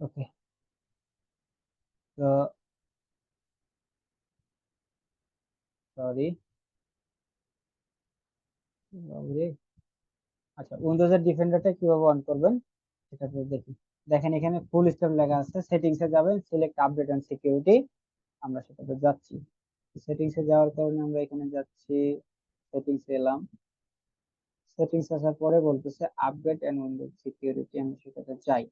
ওকে। তো সরি, আচ্ছা উইন্ডোজের ডিফেন্ডারটা কিভাবে অন করবেন সেটা তো দেখি। দেখেন এখানে ফুল স্টপ লেখা আছে, সেটিংস এ যাবেন, সিলেক্ট আপডেট এন্ড সিকিউরিটি, আমরা সেটাতে যাচ্ছি। সেটিংস এ যাওয়ার কারণে আমরা এখানে যাচ্ছি, সেটিংস এ এলাম, সেটিংস আসার পরে বলতেছে আপডেট এন্ড উইন্ডোজ সিকিউরিটি, আমি সেটাতে যাই।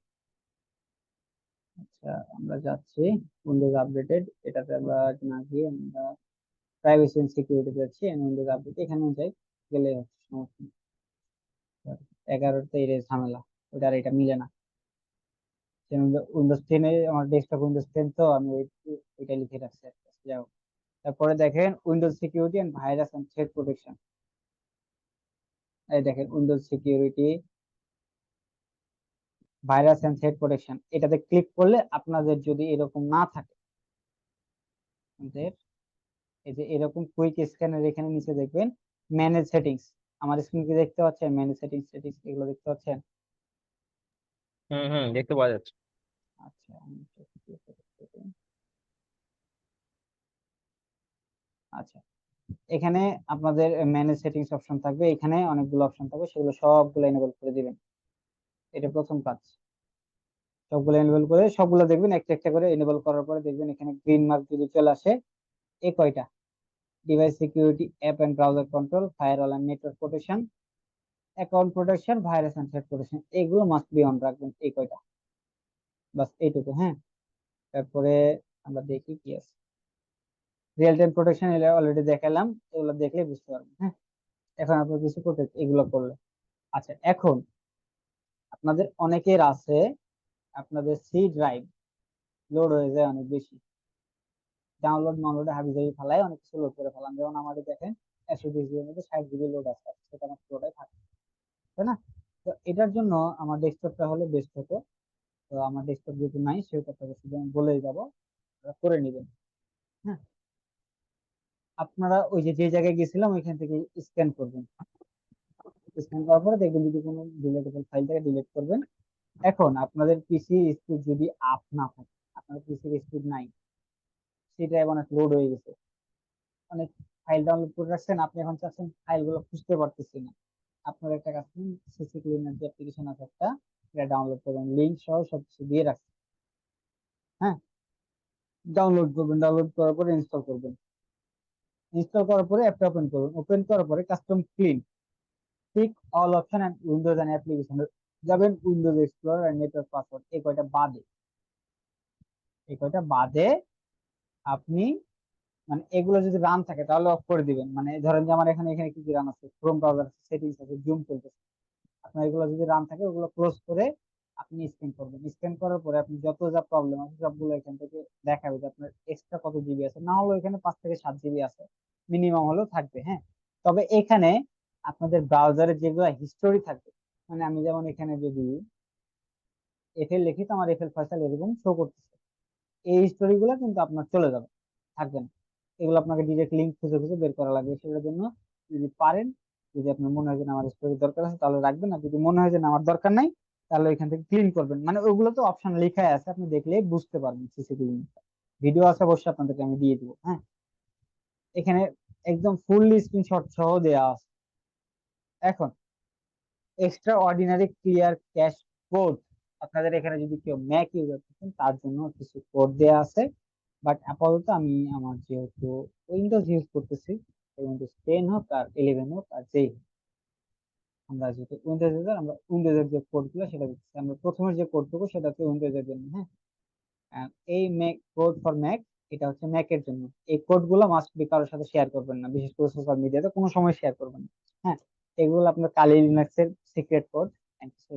আচ্ছা আমরা যাচ্ছি উইন্ডোজ আপডেটেড, এটাতে আমরা না গিয়ে আমরা প্রাইভেসি এন্ড সিকিউরিটি যাচ্ছি, এন্ড উইন্ডোজ আপডেট এখানে যাই, গেলে হচ্ছে সমস্যা নেই। 11তে এই ঝামেলা, ওটা আর এটা মিলে না। উইন্ডোজ 10 আমার ডেস্কটপ উইন্ডোজ 10, তো আমি ওইটা লিখে রাখছি একটা, যাই হোক। তারপরে দেখেন Windows security and virus and threat protection, এই দেখেন Windows security virus and threat protection, এটাতে ক্লিক করলে আপনাদের যদি এরকম না থাকে, আপনাদের এই যে এরকম কুইক স্ক্যানের এখানে নিচে দেখবেন ম্যানেজ সেটিংস, আমার স্ক্রিন কি দেখতে পাচ্ছেন? ম্যানেজ সেটিংস, সেটিংস এগুলো দেখতে পাচ্ছেন? হুম হুম, দেখতে পাওয়া যাচ্ছে। আচ্ছা আমি আচ্ছা, এখানে আপনাদের ম্যানেজ সেটিংস অপশন থাকবে, এখানে অনেকগুলো অপশন থাকবে, সেগুলো সবগুলো এনেবল করে দিবেন। এটা প্রথম কাজ, সবগুলো এনেবল করে সবগুলো দেখবেন একটা একটা করে এনেবল করার পরে দেখবেন এখানে গ্রিন মার্ক যদি চলে আসে, এই কয়টা device security, app and browser control, firewall and network protection, account protection, virus and threat protection, এগুলো মাস্ট বি অন রাখবেন, এই কয়টা, বাস এইটুকু। হ্যাঁ, তারপরে আমরা দেখি কি আছে, রিয়েল টাইম প্রোটেকশন এটা অলরেডি দেখালাম, এগুলো দেখলে বুঝতে পারবেন। হ্যাঁ, এখন আপনার কিছু প্রোটেক্ট এগুলো করলে। আচ্ছা এখন আপনাদের অনেকের আছে, আপনাদের সি ড্রাইভ লোড হয়ে যায় অনেক বেশি, ডাউনলোড মাউনলোডে হাবিজাবি ফেলায় অনেক কিছু লোড করে ফেলাম, যেমন আমাদের দেখেন 120 জিবির মধ্যে 60 জিবি লোড আছে, সেটা আমার পুরোটাই থাকে, তাই না? তো এটার জন্য আমার ডেস্কটপটা হলে বেস্ট হতো। তো আমার ডেস্কটপ যেহেতু নাই, সেহেতু আপনাকে শুধু আমি বলেই যাবো, আপনারা করে নেবেন। হ্যাঁ, আপনারা ওই যে যে জায়গায় গেছিলাম ওইখান থেকে স্ক্যান করবেন, স্ক্যান করার পরে দেখবেন যদি কোনো ডিলেটেবল ফাইল থাকে ডিলিট করবেন। এখন আপনাদের পিসি স্পিড যদি আপ না থাকে, আপনার পিসির স্পিড নাই, সেটা এমন এক লোড হয়ে গেছে, অনেক ফাইল ডাউনলোড করে রাখছেন, আপনি এখন চাচ্ছেন ফাইলগুলো খুঁজতে পারতেছেন না, আপনার একটা কাজ করুন, সিসি ক্লিনার যে অ্যাপ্লিকেশন আছে একটা, এটা ডাউনলোড করবেন, লিংক সহ সবকিছু দিয়ে রাখছেন। হ্যাঁ, ডাউনলোড করবেন, ডাউনলোড করার পরে ইনস্টল করবেন, ইনস্টল করার পরে অ্যাপটা ওপেন করবেন, ওপেন করার পরে custom clean, tick all option and Windows and application যাবেন, Windows Explorer and network password, এই কয়টা বাদে, এই কয়টা বাদে আপনি মানে এগুলো যদি রান থাকে তাহলে অফ করে দিবেন। মানে ধরেন যে আমার এখানে এখানে কি কি রান আছে, ক্রোম ব্রাউজার সেটিংস আছে, জুম চলতেছে, আপনার এগুলো যদি রান থাকে ওগুলো ক্লোজ করে আপনি স্ক্যান করবেন, স্ক্যান করার পরে আপনি যত যা প্রবলেম আছে সবগুলো এখান থেকে দেখাবে যে আপনার এক্সট্রা কত জিবি আছে, না হলে এখানে 5 থেকে 7 জিবি আছে, মিনিমাম হলেও থাকবে। হ্যাঁ, তবে এখানে আপনাদের ব্রাউজারে যেগুলো হিস্টোরি থাকবে, মানে আমি যেমন এখানে যদি এফএল লিখি তো আমার এফএল ফয়সাল এরকম শো করতেছে, এই হিস্টোরি গুলো কিন্তু আপনার চলে যাবে, থাকবে না। এগুলো আপনাকে ডিরেক্ট লিঙ্ক খুঁজে খুঁজে বের করা লাগবে, সেটার জন্য যদি পারেন, যদি আপনার মনে হয় যে না আমার স্টোরি দরকার আছে তাহলে রাখবেন, আর যদি মনে হয় যে না আমার দরকার নাই তাহলে ওইখান থেকে ক্লিন করবেন, মানে ওইগুলো তো অপশন লেখাই আছে, আপনি দেখলেই বুঝতে পারবেন। সিসি ক্লিন ভিডিও আছে অবশ্যই আপনাদেরকে আমি দিয়ে দিব। হ্যাঁ, এখানে একদম ফুললি স্ক্রিনশট সহ দেওয়া আছে। এখন extra ordinary clear cash code, আপনাদের এখানে যদি কেউ ম্যাক ইউজার থাকেন তার জন্য কিছু কোড দেওয়া আছে, বাট আপাতত আমি আমার যেহেতু উইন্ডোজ ইউজ করতেছি, উইন্ডোজ 10 হোক আর 11 হোক আর যেই হোক, আমরা যেহেতু উইন্ডোজ ইউজার, আমরা উইন্ডোজের যে কোড গুলো সেটা দিচ্ছি, আমরা প্রথমে যে কোড দেবো সেটা হচ্ছে উইন্ডোজের জন্য। হ্যাঁ, এই ম্যাক কোড ফর ম্যাক, এটা হচ্ছে ম্যাকের জন্য, এই কোড গুলো মাস্ট বি কারোর সাথে শেয়ার করবেন না, বিশেষ করে সোশ্যাল মিডিয়াতে কোনো সময় শেয়ার করবেন না। হ্যাঁ, এগুলো আপনার কালি লিনাক্স এর সিক্রেট কোড,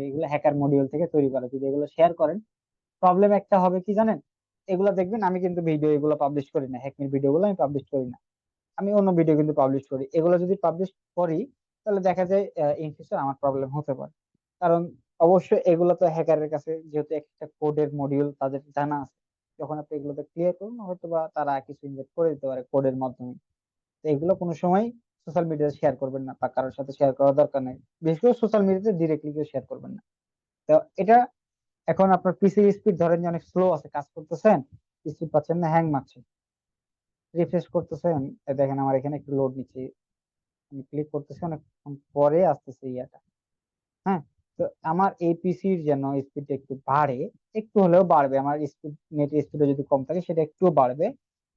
এগুলো হ্যাকার মডিউল থেকে তৈরি করা, যদি এগুলো শেয়ার করেন প্রবলেম একটা হবে কি জানেন, এগুলো দেখবেন আমি কিন্তু ভিডিও এগুলো পাবলিশ করি না, হ্যাকিং ভিডিও গুলো আমি পাবলিশ করি না, আমি অন্য ভিডিও কিন্তু পাবলিশ করি, এগুলো যদি পাবলিশ করি তাহলে দেখা যায় ইন ফিউচার আমার প্রবলেম হতে পারে। কারণ অবশ্যই এগুলো তো হ্যাকারের কাছে যেহেতু একটা কোডের মডিউল তাদের জানা আছে, যখন আপনি এগুলোতে ক্লিয়ার করুন হয়তো বা তারা কিছু ইনজেক্ট করে দিতে পারে কোডের মাধ্যমে। তো এগুলো কোনো সময় সোশ্যাল মিডিয়াতে শেয়ার করবেন না, বা কারোর সাথে শেয়ার করার দরকার নেই, বিশেষ করে সোশ্যাল মিডিয়াতে ডিরেক্টলি কেউ শেয়ার করবেন না। তো এটা এখন আপনার পিসির স্পিড ধরেন যে অনেক স্লো আছে, কাজ করতেছেন, স্পিড পাচ্ছেন না, হ্যাং মারছে, রিফ্রেশ করতেছেন, দেখেন আমার এখানে একটু লোড নিচ্ছে, আমি ক্লিক করতেছি, অনেকক্ষণ পরে আসতেছে ইয়াটা। হ্যাঁ, তো আমার এই পিসির যেন স্পিড একটু বাড়ে, একটু হলেও বাড়বে, আমার স্পিড, নেট স্পিড যদি কম থাকে সেটা একটু বাড়বে,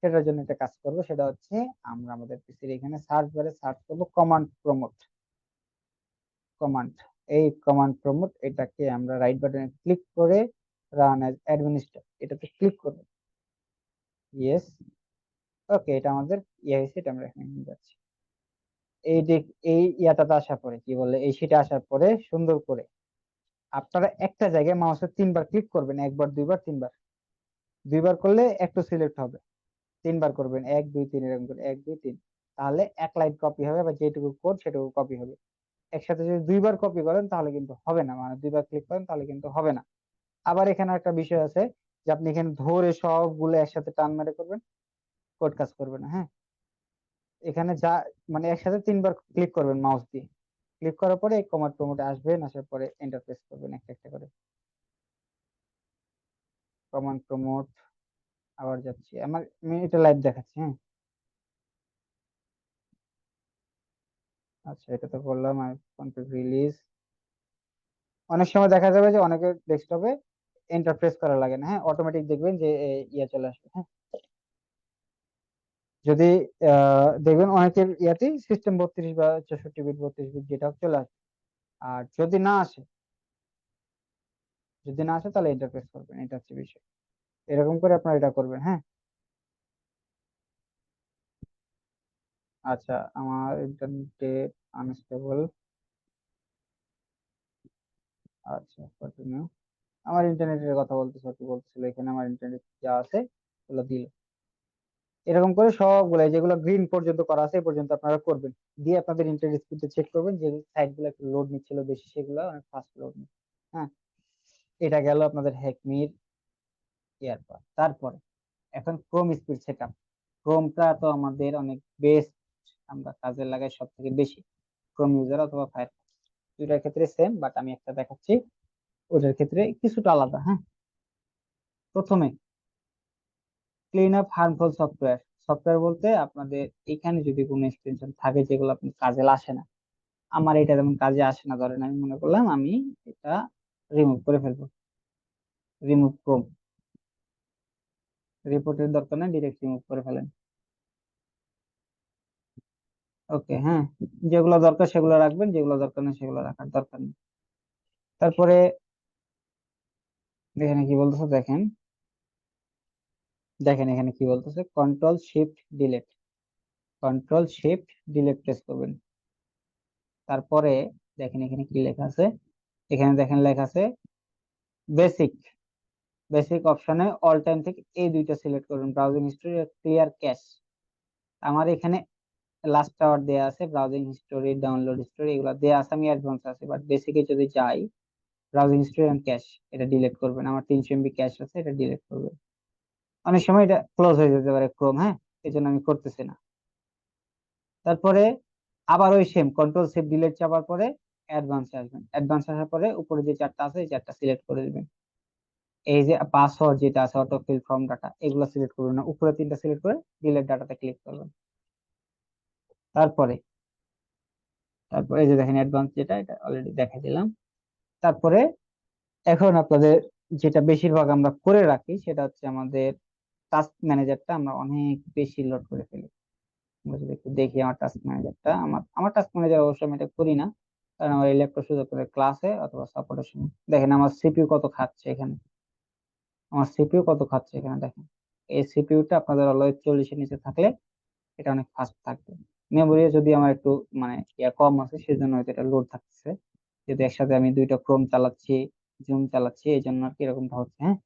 সেটার জন্য একটা কাজ করব, সেটা হচ্ছে আমরা আমাদের পিসির এখানে সার্চ বারে সার্চ করব কমান্ড প্রমোট। কমান্ড, এই কমান্ড প্রমোট, এটাকে আমরা রাইট বাটনে ক্লিক করে রান অ্যাজ অ্যাডমিনিস্ট্রেটর এটাতে ক্লিক করব। ইয়েস, ওকে, এটা আমাদের ইয়ে হয়েছে, এটা আমরা এখানে নিয়ে যাচ্ছি। এই এই ইয়াটাতে আসার পরে কি বলে, এই শিটে আসার পরে সুন্দর করে আপনারা একটা জায়গায় মাউসের 3 বার ক্লিক করবেন, একবার, দুইবার, 3 বার। 2 বার করলে একটু সিলেক্ট হবে, 3 বার করবেন, 1 2 3 এরকম করে, 1 2 3, তাহলে এক লাইন কপি হবে, বা যেটুকু কোড সেটুকু কপি হবে। একসাথে যদি 2 বার কপি করেন তাহলে কিন্তু হবে না, মানে 2 বার ক্লিক করেন তাহলে কিন্তু হবে না। আবার এখানে একটা বিষয় আছে, যে আপনি এখানে ধরে সবগুলো একসাথে টান মেরে করবেন, কোড কাজ করবে না। হ্যাঁ, এখানে যা, মানে একসাথে 3 বার ক্লিক করবেন মাউস দিয়ে, ক্লিক করার পরে এই কমান্ড প্রমোটে আসবেন, আসার পরে এন্টার প্রেস করবেন একটা একটা করে। কমান্ড প্রমোট, আবার যাচ্ছি, আমি এটা লাইভ দেখাচ্ছি। হ্যাঁ, আচ্ছা, এটা তো করলাম, আর কনফিগ রিলিজ। অনেক সময় দেখা যাবে যে অনেকের ডেস্কটপে এন্টার প্রেস করা লাগে না, হ্যাঁ, অটোমেটিক দেখবেন যে ইয়ে চলে আসবে। হ্যাঁ, যদি দেখবেন অনেকের ইয়াতে সিস্টেম 32 বা 64 বিট, 32 বিট, যেটা চলে আসবে। আর যদি না আসে তাহলে এন্টার প্রেস করবেন, এটা হচ্ছে বিষয়। এরকম করে আপনারা এটা করবেন। হ্যাঁ, আচ্ছা, আমার ইন্টারনেটে আনস্টেবল। আচ্ছা, কন্টিনিউ। আমার ইন্টারনেটের কথা বলতেছে, কি বলতেছিল, এখানে আমার ইন্টারনেট যা আছে ওগুলো দিল। এরকম করে সবগুলো যেগুলো গ্রিন পর্যন্ত করা আছে এই পর্যন্ত আপনারা করবেন। দিয়ে আপনাদের ইন্টারনেট স্পিড চেক করবেন, যে সাইট গুলো একটু লোড নিচ্ছিল বেশি সেগুলো অনেক ফাস্ট লোড নিচ্ছে। হ্যাঁ, এটা গেল আপনাদের হ্যাকমির ইয়ারপর। তারপরে এখন ক্রোম স্পিড সেটআপ। ক্রোমটা তো আমাদের অনেক বেস্ট, আমরা কাজে লাগাই সব থেকে বেশি, ক্রোম ইউজার অথবা ফায়ারফক্স, দুইটার ক্ষেত্রে সেম, বাট আমি একটা দেখাচ্ছি, ওটার ক্ষেত্রে কিছুটা আলাদা। হ্যাঁ, প্রথমে clean up harmful software. Software বলতে আপনাদের এখানে যদি কোনো এক্সটেনশন থাকে যেগুলো আপনার কাজে আসে না, আমার এটা যেমন কাজে আসে না, ধরেন আমি মনে করলাম আমি এটা রিমুভ করে ফেলবো, রিমুভ ক্রোম, রিপোর্টের দরকার নেই, ডিরেক্ট রিমুভ করে ফেলেন। ওকে, হ্যাঁ, যেগুলো দরকার সেগুলো রাখবেন, যেগুলো দরকার নেই সেগুলো রাখার দরকার নেই। তারপরে এখানে কি বলতেছে দেখেন, দেখেন এখানে কি বলতেছে, control shift delete, control shift delete press করবেন। তারপরে দেখেন এখানে কি লেখা আছে, এখানে দেখেন লেখা আছে বেসিক, বেসিক অপশনে অল টাইম থেকে এই দুইটা সিলেক্ট করবেন, ব্রাউজিং হিস্টোরি আর ক্লিয়ার ক্যাশ। আমার এখানে লাস্ট আওয়ার দেয়া আছে, ব্রাউজিং হিস্টোরি, ডাউনলোড হিস্টোরি এগুলো দেয়া আছে, আমি অ্যাডভান্স আছে, বাট বেসিকে যদি যাই, ব্রাউজিং হিস্টোরি এন্ড ক্যাশ, এটা ডিলিট করবেন, আমার 300 MB ক্যাশ আছে, এটা ডিলিট করবেন। অনেক সময় এটা ক্লোজ হয়ে যেতে পারে ক্রোম, হ্যাঁ, এই জন্য আমি করতেছি না। তারপরে আবার ওই সেম কন্ট্রোল সেভ ডিলিট চাপার পরে অ্যাডভান্সে আসবেন, অ্যাডভান্স আসার পরে উপরে যে চারটা আছে এই চারটা সিলেক্ট করে দিবেন। এই যে পাসওয়ার্ড যেটা আছে, অটো ফিল ফর্ম ডাটা, এগুলো সিলেক্ট করবেন না, উপরে তিনটা সিলেক্ট করে ডিলিট ডাটাতে ক্লিক করবেন। তারপরে তারপরে এই যে দেখেন অ্যাডভান্স, যেটা এটা অলরেডি দেখাই দিলাম। তারপরে এখন আপনাদের যেটা বেশিরভাগ আমরা করে রাখি সেটা হচ্ছে আমাদের টাস্ক ম্যানেজারটা আমরা অনেক বেশি লোড করে ফেলি। আমরা যদি একটু দেখি আমার টাস্ক ম্যানেজারটা, আমার টাস্ক ম্যানেজার অবশ্যই আমি এটা করি না, কারণ আমার এই ল্যাপটপ শুধু করে ক্লাসে অথবা সাপোর্টের সময়। দেখেন আমার সিপিইউ কত খাচ্ছে এখানে, আমার সিপিইউ কত খাচ্ছে এখানে দেখেন। এই সিপিইউটা আপনাদের অলওয়েজ 40-এর নিচে থাকলে এটা অনেক ফাস্ট থাকবে। মেমোরি যদি আমার একটু মানে ইয়া কম আছে সেজন্য হয়তো এটা লোড থাকছে, যদি একসাথে আমি দুইটা ক্রোম চালাচ্ছি, জুম চালাচ্ছি, এই জন্য আর কি এরকমটা হচ্ছে। হ্যাঁ,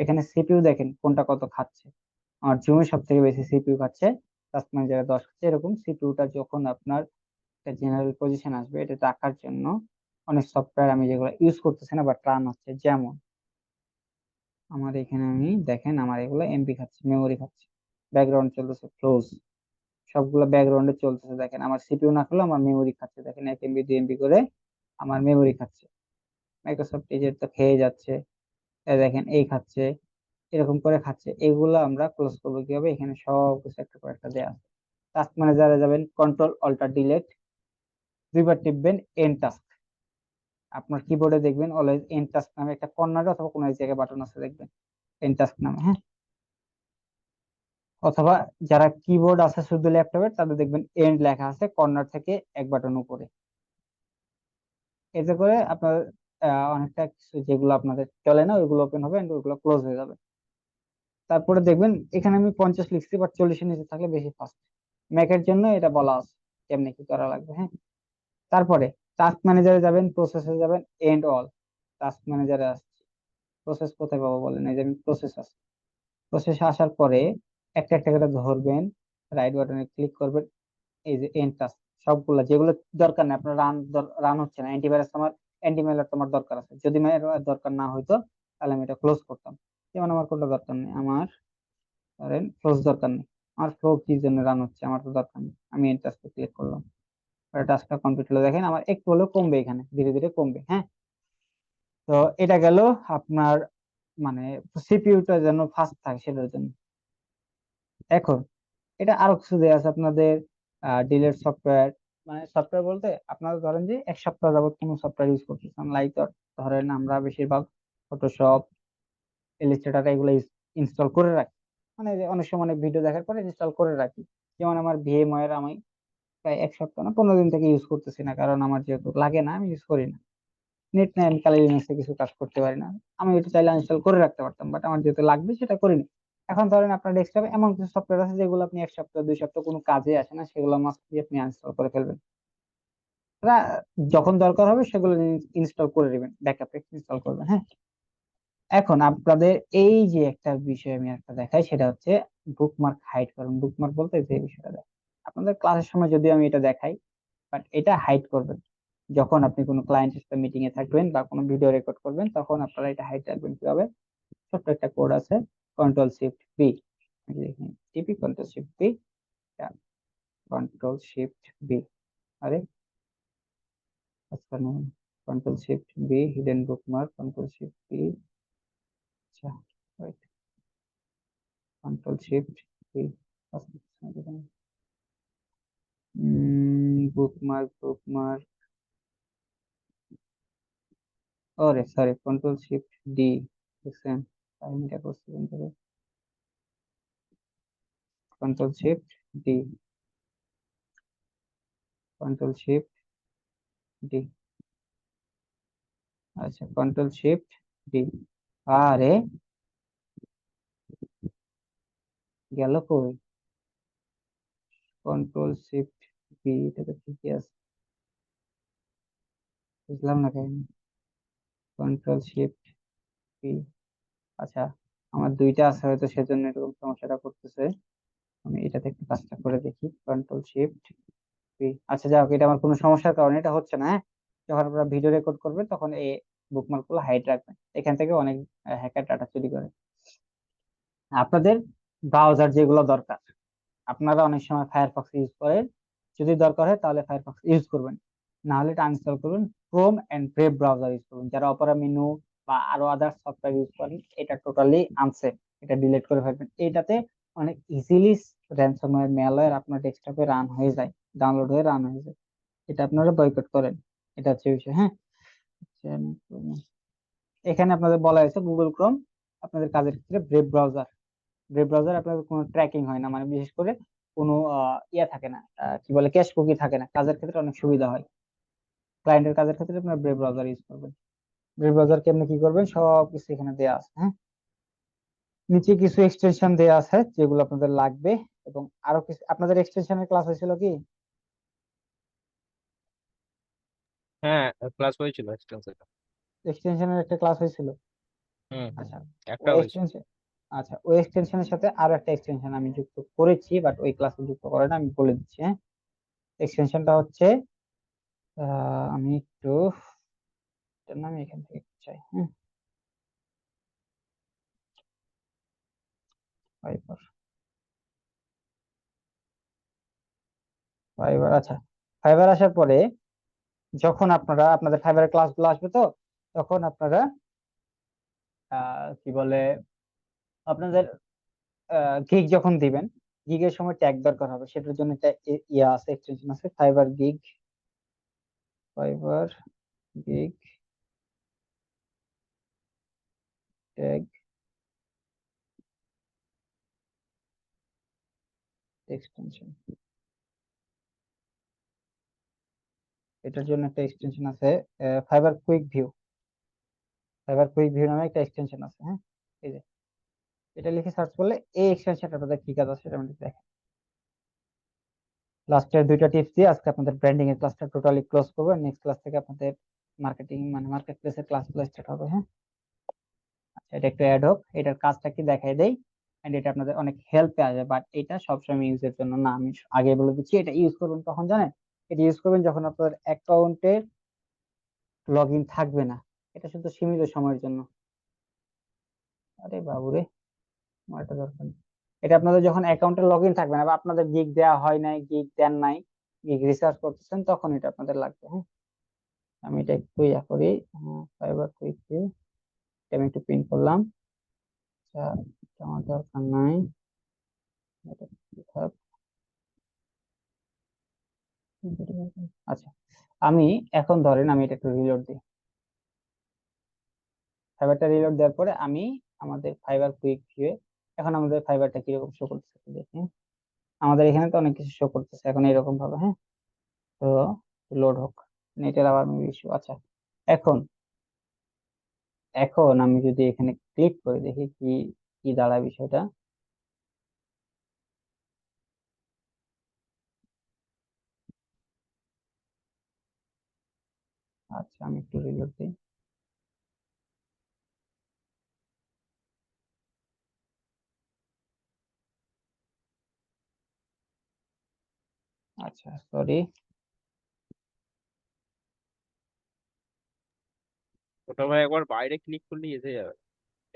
এখানে সিপিইউ দেখেন কোনটা কত খাচ্ছে, আমার জুমে সব থেকে বেশি সিপিইউ খাচ্ছে, টাস্ক ম্যানেজারে 10 খাচ্ছে। এরকম সিপিইউটা যখন আপনার একটা জেনারেল পজিশন আসবে এটা রাখার জন্য অনেক সফটওয়্যার আমি যেগুলো ইউজ করতেছি না বাট রান হচ্ছে, যেমন আমার এখানে আমি দেখেন আমার এগুলো এমবি খাচ্ছে, মেমোরি খাচ্ছে, ব্যাকগ্রাউন্ড চলতেছে ক্লোজ, সবগুলো ব্যাকগ্রাউন্ডে চলতেছে। দেখেন আমার সিপিইউ না করলে আমার মেমোরি খাচ্ছে, দেখেন 1 MB 2 MB করে আমার মেমোরি খাচ্ছে। মাইক্রোসফট এজের তো খেয়ে যাচ্ছে, এই দেখেন এই খাচ্ছে, এরকম করে খাচ্ছে, এগুলো আমরা ক্লোজ করবো কিভাবে? এখানে সব কিছু একটা করে একটা দেওয়া আছে। টাস্ক ম্যানেজারে যাবেন, কন্ট্রোল অল্টার ডিলিট, দুইবার টিপবেন এন্ড টাস্ক। আপনার কিবোর্ডে দেখবেন অলওয়েজ এন্ড টাস্ক নামে একটা কর্নারে অথবা কোনো এক জায়গায় বাটন আছে দেখবেন এন্ড টাস্ক নামে, হ্যাঁ। অথবা যারা কিবোর্ড আছে শুধু ল্যাপটপের, তাদের দেখবেন এন্ড লেখা আছে কর্নার থেকে এক বাটন উপরে। এতে করে আপনার অনেকটা কিছু যেগুলো আপনাদের চলে না ওইগুলো ওপেন হবে and ওইগুলো ক্লোজ হয়ে যাবে। তারপরে দেখবেন এখানে আমি 50 লিখছি, বাট 40-এর নিচে থাকলে বেশি ফাস্ট। ম্যাকের জন্য এটা বলা আছে কেমনে কি করা লাগবে, হ্যাঁ। তারপরে টাস্ক ম্যানেজারে যাবেন, প্রসেসে যাবেন, এন্ড অল। টাস্ক ম্যানেজারে আসছে, প্রসেস কোথায় পাবো বলেন? এই যে আমি প্রসেস আছে, প্রসেসে আসার পরে একটা একটা করে ধরবেন, রাইট বাটনে ক্লিক করবেন, এই যে এন্ড টাস্ক। সবগুলা যেগুলো দরকার নেই আপনার রান হচ্ছে না, অ্যান্টিভাইরাস আমার, অ্যান্টিমাইলার তোমার দরকার আছে, যদি দরকার না হইতো তাহলে আমি এটা ক্লোজ করতাম। যেমন আমার কোনটা দরকার নেই, আমার ধরেন ক্লোজ দরকার নেই, আমার ফ্লো কি জন্য রান হচ্ছে আমার তো দরকার নেই, আমি এন্ড টাস্কে ক্লিক করলাম, টাস্কটা কমপ্লিট হলো। দেখেন আমার একটু হলেও কমবে, এখানে ধীরে ধীরে কমবে, হ্যাঁ। তো এটা গেল আপনার মানে সিপিইউটা যেন ফাস্ট থাকে সেটার জন্য। এখন এটা আরো কিছু দেয়া আছে আপনাদের, ডিলেট সফটওয়্যার, মানে সফটওয়্যার বলতে আপনারা ধরেন যে এক সপ্তাহ যাবত কোনো সফটওয়্যার ইউজ করতেছেন, লাইক ধরেন আমরা বেশিরভাগ ফটোশপ, ইলাস্ট্রেটর এগুলো ইনস্টল করে রাখি, মানে যে অনেক সময় অনেক ভিডিও দেখার পরে ইনস্টল করে রাখি। যেমন আমার ভিএমওয়্যার আমি প্রায় এক সপ্তাহ না 15 দিন থেকে ইউজ করতেছি না, কারণ আমার যেহেতু লাগে না আমি ইউজ করি না, নেট নাই, আমি কালি লিনাক্সে কিছু কাজ করতে পারি না। আমি এটা চাইলে ইনস্টল করে রাখতে পারতাম, বাট আমার যেহেতু লাগবে সেটা করিনি। এখন ধরেন আপনার ডেস্কটপে এমন কিছু সফটওয়্যার আছে যেগুলো আপনি এক সপ্তাহ 2 সপ্তাহ কোনো কাজে আসে না, সেগুলো মাস্ট বি আপনি ইনস্টল করে ফেলবেন। রা- যখন দরকার হবে সেগুলো ইনস্টল করে নেবেন, ব্যাকআপে ইনস্টল করবেন, হ্যাঁ। এখন আপনাদের এই যে একটা বিষয় আমি একটা দেখাই, সেটা হচ্ছে বুকমার্ক হাইড করুন। বুকমার্ক বলতে যে বিষয়টা দেখাই, আপনাদের ক্লাসের সময় যদি আমি এটা দেখাই, বাট এটা হাইড করবেন যখন আপনি কোনো ক্লায়েন্টের সাথে মিটিং এ থাকবেন বা কোনো ভিডিও রেকর্ড করবেন, তখন আপনারা এটা হাইড রাখবেন কিভাবে? ছোট্ট একটা কোড আছে, কন্ট্রোল শিফট পি, টিপি control shift P, control shift B, আরে আচ্ছা না, control shift B hidden bookmark, control shift B, আচ্ছা wait, control shift B, bookmark bookmark, ওরে সরি, কন্ট্রোল শিফট ডি, দেখছেন আমি এটা করছি, control shift D, control shift D, আচ্ছা কন্ট্রোল শিফট ডি, আরে গেল কই? কন্ট্রোল শিফট বি, এটা তো ঠিকই আছে, বুঝলাম না কেন। কন্ট্রোল শিফট বি, আচ্ছা আমার দুইটা আছে হয়তো সেজন্য এরকম সমস্যাটা করতেছে। আমি এটাতে একটু কাজটা করে দেখি, কন্ট্রোল শিফট বি, আচ্ছা যাই হোক, এটা আমার কোনো সমস্যার কারণে এটা হচ্ছে না, হ্যাঁ। যখন আপনারা ভিডিও রেকর্ড করবেন তখন এই বুকমার্ক গুলো হাইড রাখবেন, এখান থেকে অনেক হ্যাকার ডাটা চুরি করে। আপনাদের ব্রাউজার যেগুলো দরকার, আপনারা অনেক সময় ফায়ারফক্স ইউজ করেন, যদি দরকার হয় তাহলে ফায়ারফক্স ইউজ করবেন, না হলে এটা আনইনস্টল করুন, Chrome and Brave browser use করুন। যারা অপেরা মেনু বা আরো আদার্স সফটওয়্যার ইউজ করেন, এটা টোটালি আনসেফ, এটা ডিলিট করে ফেলবেন। এটাতে অনেক ইজিলি র্যানসমওয়্যার ম্যালওয়্যার আপনার ডেস্কটপে রান হয়ে যায়, ডাউনলোড হয়ে রান হয়ে যায়, এটা আপনারা বয়কট করেন। এটা হচ্ছে বিষয়, হ্যাঁ। এখানে আপনাদের বলা হয়েছে গুগল ক্রোম আপনাদের কাজের ক্ষেত্রে, ব্রেভ ব্রাউজার, ওয়েব ব্রাউজার আপনাদের কোনো ট্র্যাকিং হয় না, মানে বিশেষ করে কোনো ইয়া থাকে না, কি বলে, ক্যাশ কুকি থাকে না, কাজের ক্ষেত্রে অনেক সুবিধা হয়। ক্লায়েন্টের কাজের ক্ষেত্রে আপনার ব্রেভ ব্রাউজার ইউজ করবেন। ব্রেভ ব্রাউজার কেমনে কি করবেন সব কিছু এখানে দেওয়া আছে, হ্যাঁ। নিচে কিছু এক্সটেনশন দেওয়া আছে যেগুলো আপনাদের লাগবে, এবং আরো কিছু আপনাদের এক্সটেনশনের ক্লাস হয়েছিল কি? হ্যাঁ, ক্লাস হয়েছিল এক্সটেন্সিভ। এক্সটেনশনের একটা ক্লাস হয়েছিল, হুম হুম আচ্ছা। হুম, একটা ওই হয়েছিল। এক্সটেনশন, আচ্ছা ওই এক্সটেনশনের সাথে আরো একটা এক্সটেনশন আমি যুক্ত করেছি, বাট ওই ক্লাসে যুক্ত করে না, আমি বলে দিচ্ছি, হ্যাঁ। এক্সটেনশনটা হচ্ছে আমি একটু, এটার নাম এখান থেকে চাই, হ্যাঁ। ফাইবার, ফাইবার, আচ্ছা। ফাইবার আসার পরে যখন আপনারা আপনাদের ফাইবারের ক্লাসগুলো আসবে, তো তখন আপনারা কি বলে আপনাদের গিগ যখন দিবেন, গিগের সময় ট্যাগ দরকার হবে, সেটার জন্য একটা ইয়া আছে, এক্সটেনশন আছে, fibre gig, fibre gig tag extension. এটার জন্য একটা এক্সটেনশন আছে, fibre quick view, fibre quick view নামে একটা এক্সটেনশন আছে। হ্যাঁ, এই যে এটা লিখে সার্চ করলে এই এক্সটেনশনটা আপনাদের কি কাজ আছে সেটা আমি দেখেন। লাস্টের দুইটা টিপস দিয়ে আজকে আপনাদের ব্র্যান্ডিং এর ক্লাসটা টোটালি ক্লোজ করবো। নেক্সট ক্লাস থেকে আপনাদের মার্কেটিং মানে মার্কেট প্লেসের ক্লাসগুলো স্টার্ট হবে। হ্যাঁ, আচ্ছা, এটা একটু অ্যাড হোক, এটার কাজটা কি দেখাই দেই। এন্ড এটা আপনাদের অনেক হেল্পে আসবে, বাট এটা সবসময় ইউজের জন্য না, আমি আগে বলে দিচ্ছি। এটা ইউজ করবেন কখন জানেন? এটা ইউজ করবেন যখন আপনার অ্যাকাউন্টে লগ ইন থাকবে না। এটা শুধু সীমিত সময়ের জন্য। আরে বাবুরে, আমার এটা দরকার নেই। এটা আপনাদের যখন অ্যাকাউন্টে লগ ইন থাকবে না, বা আপনাদের গিগ দেওয়া হয় নাই, গিগ দেন নাই, গিগ রিসার্চ করতেছেন, তখন এটা আপনাদের লাগবে। হ্যাঁ, আমি এটা একটু ইয়া করি। হ্যাঁ, ফাইবার কুইক ভিউ, আমি একটু প্রিন্ট করলাম। আচ্ছা, এটা আমার দরকার নাই, এটা থাক। আচ্ছা, আমি এখন ধরেন আমি এটা একটু রিলোড দিই। ফাইবারটা রিলোড দেওয়ার পরে আমি আমাদের ফাইবার কুইক ভিউ, এখন আমাদের ফাইবারটা কিরকম শো করতেছে একটু দেখি। আমাদের এখানে তো অনেক কিছু শো করতেছে এখন এরকম ভাবে। হ্যাঁ, তো লোড হোক, নেটের আবার ইস্যু। আচ্ছা, এখন এখন আমি যদি এখানে ক্লিক করে দেখি কি কি দাঁড়ায় বিষয়টা। আচ্ছা, আমি একটু রিলোড দিই। আচ্ছা, সরি। ওটা ভাই একবার বাইরে ক্লিক করলে এসে যাবে,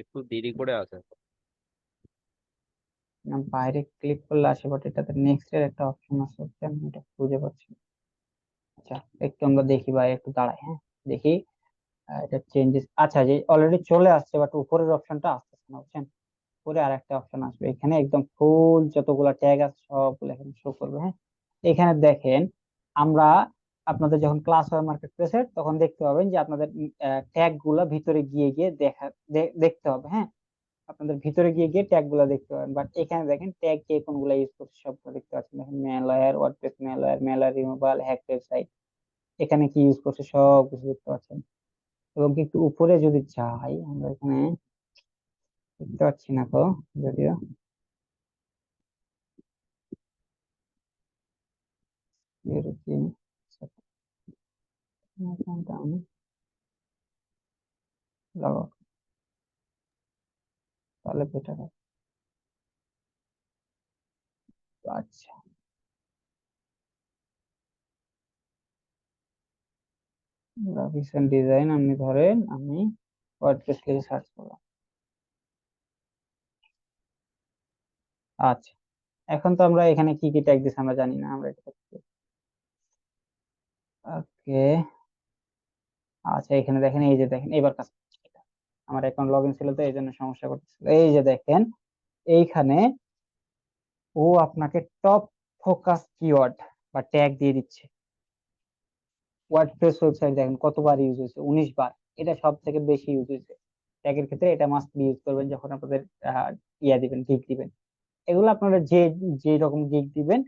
একটু দেরি করে আসে। বাইরে ক্লিক করলে আসে, বাট এটাতে নেক্সট এর একটা অপশন আছে, আমি এটা খুঁজে পাচ্ছি না। আচ্ছা, একটু আমরা দেখি ভাই, একটু দাঁড়াই। হ্যাঁ, দেখি। এটা চেঞ্জেস, আচ্ছা, যে অলরেডি চলে আসছে, বাট উপরের অপশনটা আসতেছে না, বুঝছেন? পরে আর একটা অপশন আসবে, এখানে একদম ফুল যতগুলা ট্যাগ আছে সবগুলো এখানে শো করবে। হ্যাঁ, এখানে দেখেন, আমরা আপনাদের যখন ক্লাস হয় মার্কেট প্লেসের, তখন দেখতে পাবেন যে আপনাদের ট্যাগ গুলা ভিতরে গিয়ে গিয়ে দেখতে হবে। হ্যাঁ, আপনাদের ভিতরে গিয়ে গিয়ে ট্যাগ গুলা দেখতে পাবেন, বাট এখানে দেখেন ট্যাগ কে কোনগুলা ইউজ করছে সবগুলো দেখতে পাচ্ছেন। দেখেন malware, WordPress malware, malware removal, hack website, এখানে কি ইউজ করছে সব কিছু দেখতে পাচ্ছেন। এবং কি একটু উপরে যদি যাই, আমরা এখানে দেখতে পাচ্ছি না তো, যদিও এরকম লাগাও, তাহলে বেটার হয়। আচ্ছা, গ্রাফিক্স এন্ড ডিজাইন, আপনি ধরেন আমি ওয়ার্ডপ্রেস লিখে সার্চ করলাম। আচ্ছা, এখন তো আমরা এখানে কি কি ট্যাগ দিচ্ছি আমরা জানি না, আমরা এটা ওকে। আচ্ছা, এখানে দেখেন, এই যে দেখেন এবার কাজ করছে এটা। আমার অ্যাকাউন্ট লগ ইন ছিল তো এই জন্য সমস্যা করতেছিল। এই যে দেখেন, এইখানে ও আপনাকে টপ ফোকাস কিওয়ার্ড বা ট্যাগ দিয়ে দিচ্ছে। ওয়ার্ডপ্রেস ওয়েবসাইট দেখেন কতবার ইউজ হয়েছে, 19 বার। এটা সব থেকে বেশি ইউজ হয়েছে। ট্যাগের ক্ষেত্রে এটা মাস্ট বি ইউজ করবেন যখন আপনাদের ইয়া দিবেন, গিগ দিবেন। এগুলো আপনারা যে যে রকম গিগ দিবেন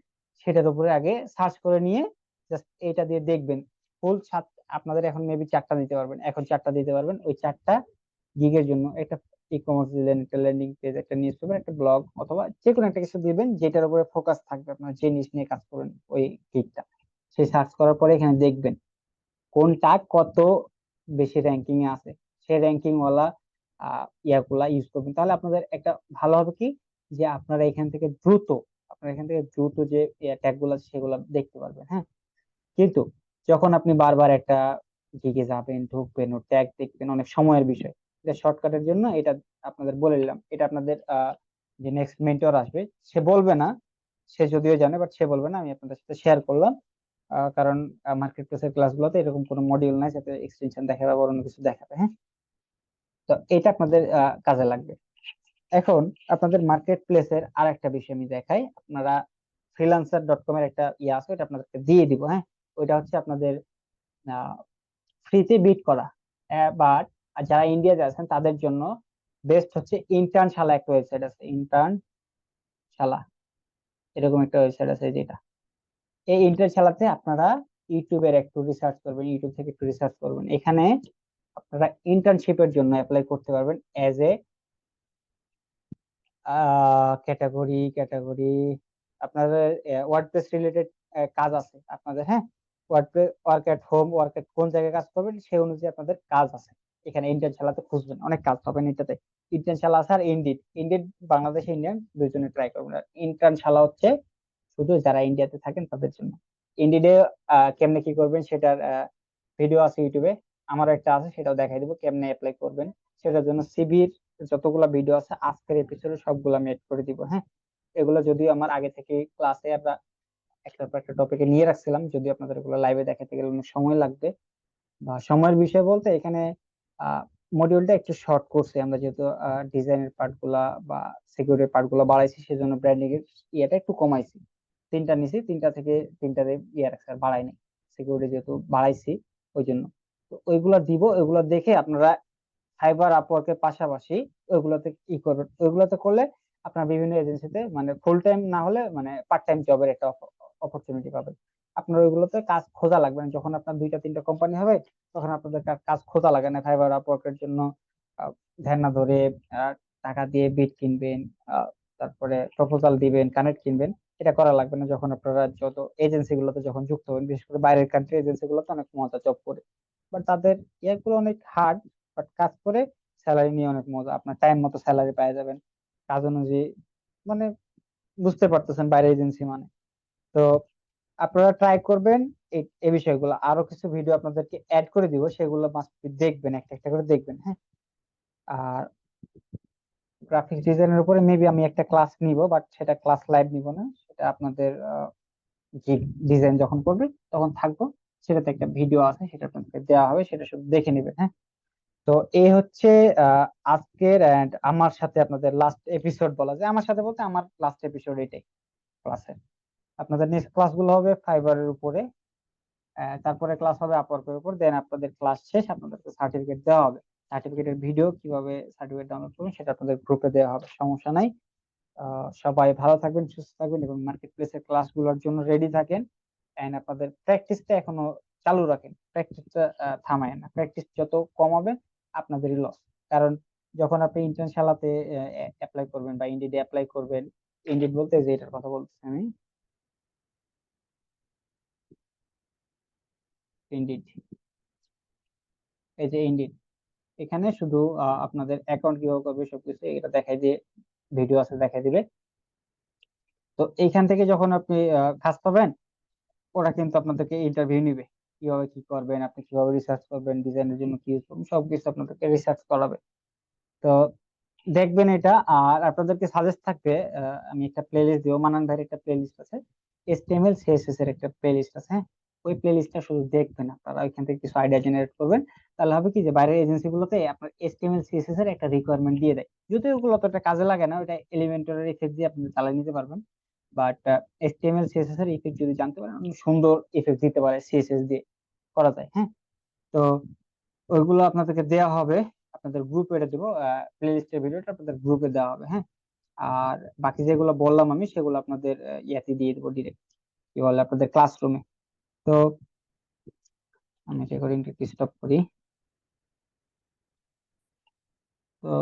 সেটার উপরে আগে সার্চ করে নিয়ে জাস্ট এটা দিয়ে দেখবেন। ফুল সাত, আপনাদের এখন মেবি 4টা দিতে পারবেন, এখন 4টা দিতে পারবেন। ওই 4টা গিগের জন্য একটা ই কমার্স দিলেন, একটা ল্যান্ডিং পেজ, একটা নিউজ পেপার, একটা ব্লগ, অথবা যে কোনো একটা কিছু দিবেন যেটার উপরে ফোকাস থাকবে, আপনার যে নিশ নিয়ে কাজ করবেন ওই গিগটা। সেই সার্চ করার পরে এখানে দেখবেন কোনটা কত বেশি র্যাঙ্কিং এ আছে, সেই র্যাঙ্কিং ওয়ালা ইয়াগুলা ইউজ করবেন। তাহলে আপনাদের একটা ভালো হবে কি, যে আপনারা এখান থেকে দ্রুত, আপনারা এখান থেকে দ্রুত যে ট্যাগ গুলো আছে সেগুলো দেখতে পারবেন। হ্যাঁ, কিন্তু যখন আপনি বারবার একটা দিকে যাবেন, ঢুকবেন, ও ট্যাগ দেখবেন, অনেক সময়ের বিষয়। এটা শর্টকাটের জন্য এটা আপনাদের বলে দিলাম। এটা আপনাদের যে নেক্সট মেন্টর আসবে সে বলবে না, সে যদিও জানে বাট সে বলবে না, আমি আপনাদের সাথে শেয়ার করলাম। কারণ মার্কেট প্লেসের ক্লাসগুলোতে এরকম কোনো মডিউল নাই যাতে এক্সটেনশন দেখাবে বা অন্য কিছু দেখাবে। হ্যাঁ, তো এটা আপনাদের কাজে লাগবে। এখন আপনাদের মার্কেট প্লেসের আর একটা বিষয় আমি দেখাই। আপনারা freelancer.com এর একটা ইয়ে আছে, এটা আপনাদেরকে দিয়ে দিব। হ্যাঁ, ওইটা হচ্ছে আপনাদের ফ্রিতে বিট করা। বাট যারা ইন্ডিয়াতে আছেন তাদের জন্য বেস্ট হচ্ছে ইন্টার্নশালা, একটা ওয়েবসাইট আছে ইন্টার্নশালা, এরকম একটা ওয়েবসাইট আছে যেটা, এই ইন্টার্নশালাতে আপনারা ইউটিউবের একটু রিসার্চ করবেন, ইউটিউব থেকে একটু রিসার্চ করবেন। এখানে আপনারা ইন্টার্নশিপের জন্য অ্যাপ্লাই করতে পারবেন এজ এ ক্যাটাগরি আপনাদের ওয়ার্ডপ্রেস রিলেটেড কাজ আছে আপনাদের। হ্যাঁ, WordPress work at home, work at কোন জায়গায় কাজ করবেন সেই অনুযায়ী আপনাদের কাজ আছে। এখানে ইন্টার্ন শালাতে খুঁজবেন, অনেক কাজ পাবেন এটাতে। ইন্টার্ন শালা আছে আর ইন্ডিড, বাংলাদেশ ইন্ডিয়ান দুইজনে ট্রাই করবেন। আর ইন্টার্ন শালা হচ্ছে শুধু যারা ইন্ডিয়াতে থাকেন তাদের জন্য। ইন্ডিডে কেমনে কি করবেন সেটার ভিডিও আছে ইউটিউবে, আমারও একটা আছে, সেটাও দেখাই দেবো কেমনে অ্যাপ্লাই করবেন। সেটার জন্য সিভির যতগুলা ভিডিও আছে আজকের এপিসোডে সবগুলো আমি এড করে দিব। হ্যাঁ, এগুলো যদিও আমার আগে থেকে ক্লাসে আমরা একটা পর একটা টপিকে নিয়ে রাখছিলাম, যদি আপনাদের এগুলো লাইভে দেখাতে গেলে অনেক সময় লাগবে। বা সময়ের বিষয় বলতে এখানে মডিউলটা একটু শর্ট করছে আমরা, যেহেতু ডিজাইনের পার্ট গুলা বা সিকিউরিটির পার্ট গুলা বাড়াইছি, সেজন্য ব্র্যান্ডিং এর ইয়েটা একটু কমাইছি। তিনটা নিছি, তিনটা থেকে তিনটাতে ইয়ে রাখছে, আর বাড়াই নাই। সিকিউরিটি যেহেতু বাড়াইছি ওই জন্য। তো ওইগুলা দিব, ওইগুলা দেখে আপনারা ফাইবার আপওয়ার্কের পাশাপাশি ওইগুলোতে ই করবেন। ওইগুলোতে করলে আপনার বিভিন্ন এজেন্সিতে মানে ফুল টাইম না হলে মানে পার্ট টাইম জবের একটা অপরচুনিটি পাবেন। আপনার ওইগুলোতে কাজ খোঁজা লাগবে না, যখন আপনার দুইটা তিনটা কোম্পানি হবে তখন আপনাদের কাজ খোঁজা লাগে না। ফাইবার আপওয়ার্কের জন্য ধ্যান না ধরে টাকা দিয়ে বিট কিনবেন, আহ, তারপরে প্রপোজাল দিবেন, কানেক্ট কিনবেন, এটা করা লাগবে না। যখন আপনারা যত এজেন্সি গুলোতে যখন যুক্ত হবেন, বিশেষ করে বাইরের কান্ট্রি এজেন্সি গুলোতে অনেক মজা জব করে, বাট তাদের ইয়ারগুলো অনেক হার্ড, বাট কাজ করে স্যালারি নিয়ে অনেক মজা। আপনার টাইম মতো স্যালারি পেয়ে যাবেন, কাজ অনুযায়ী। মানে বুঝতে পারতেছেন বাইরে এজেন্সি মানে। তো আপনারা ট্রাই করবেন এই এই বিষয়গুলো। আরো কিছু ভিডিও আপনাদেরকে অ্যাড করে দিব, সেগুলো মাস্ট দেখবেন, একটা একটা করে দেখবেন। হ্যাঁ, আর গ্রাফিক্স ডিজাইনের উপরে মেবি আমি একটা ক্লাস নিব, বাট সেটা ক্লাস লাইভ নিব না, সেটা আপনাদের যে ডিজাইন যখন করবে তখন থাকবো, সেটাতে একটা ভিডিও আছে, সেটা আপনাদেরকে দেওয়া হবে, সেটা শুধু দেখে নেবেন। হ্যাঁ, তো এই হচ্ছে আজকের এন্ড আমার সাথে আপনাদের লাস্ট এপিসোড বলা যায়। আমার সাথে বলতে আমার লাস্ট এপিসোড এটাই ক্লাসের। আপনাদের নেক্সট ক্লাসগুলো হবে ফাইবারের উপরে, তারপরে ক্লাস হবে আপওয়ার্কের উপর, দেন আপনাদের ক্লাস শেষ আপনাদেরকে সার্টিফিকেট দেওয়া হবে। সার্টিফিকেটের ভিডিও কিভাবে সার্টিফিকেট ডাউনলোড করবেন সেটা আপনাদের গ্রুপে দেওয়া হবে, সমস্যা নাই। সবাই ভালো থাকবেন, সুস্থ থাকবেন এবং মার্কেট প্লেসের ক্লাসগুলোর জন্য রেডি থাকেন। এন্ড আপনাদের প্র্যাকটিসটা এখনো চালু রাখেন, প্র্যাকটিসটা থামায় না। প্র্যাকটিস যত কমাবেন আপনাদেরই লস। কারণ যখন আপনি ইন্টার্নশালাতে অ্যাপ্লাই করবেন বা ইন্ডিডে অ্যাপ্লাই করবেন, ইন্ডিড বলতে যে এটার কথা বলতেছি আমি, ইন্ডিড, এই যে ইন্ডিড, এখানে শুধু আপনাদের অ্যাকাউন্ট কিভাবে করবে সবকিছু এটা দেখাই দিয়ে, ভিডিও আছে দেখাই দিবে। তো এইখান থেকে যখন আপনি কাজ পাবেন, ওরা কিন্তু আপনাদেরকে ইন্টারভিউ নিবে, কিভাবে কি করবেন, আপনি কিভাবে রিসার্চ করবেন, ডিজাইনের জন্য কি ইউজ করবেন, সবকিছু আপনাদেরকে রিসার্চ করাবে। তো দেখবেন এটা। আর আপনাদেরকে সাজেস্ট থাকবে, আমি একটা প্লেলিস্ট দিব, মানান ভাইয়ের একটা প্লেলিস্ট আছে, HTML CSS এর একটা প্লেলিস্ট আছে। হ্যাঁ, ওই প্লেলিস্টটা শুধু দেখবেন, আপনারা ওইখান থেকে কিছু আইডিয়া জেনারেট করবেন। তাহলে হবে কি যে বাইরের এজেন্সি গুলোতে আপনার HTML CSS এর একটা রিকোয়ারমেন্ট দিয়ে দেয়, যদিও ওগুলো অতটা কাজে লাগে না, ওটা এলিমেন্টরের ইফেক্ট দিয়ে আপনি চালিয়ে নিতে পারবেন। বাট HTML CSS এর ইফেক্ট যদি জানতে পারেন, অনেক সুন্দর ইফেক্ট দিতে পারে CSS দিয়ে, করা যায়। হ্যাঁ, তো ওইগুলো আপনাদেরকে দেওয়া হবে, আপনাদের গ্রুপে এটা দেবো, প্লে লিস্টের ভিডিওটা আপনাদের গ্রুপে দেওয়া হবে। হ্যাঁ, আর বাকি যেগুলো বললাম আমি সেগুলো আপনাদের ইয়াতে দিয়ে দেবো ডিরেক্ট, কি বলে আপনাদের ক্লাসরুমে। তো আমি রেকর্ডিংটা স্টপ করি। তো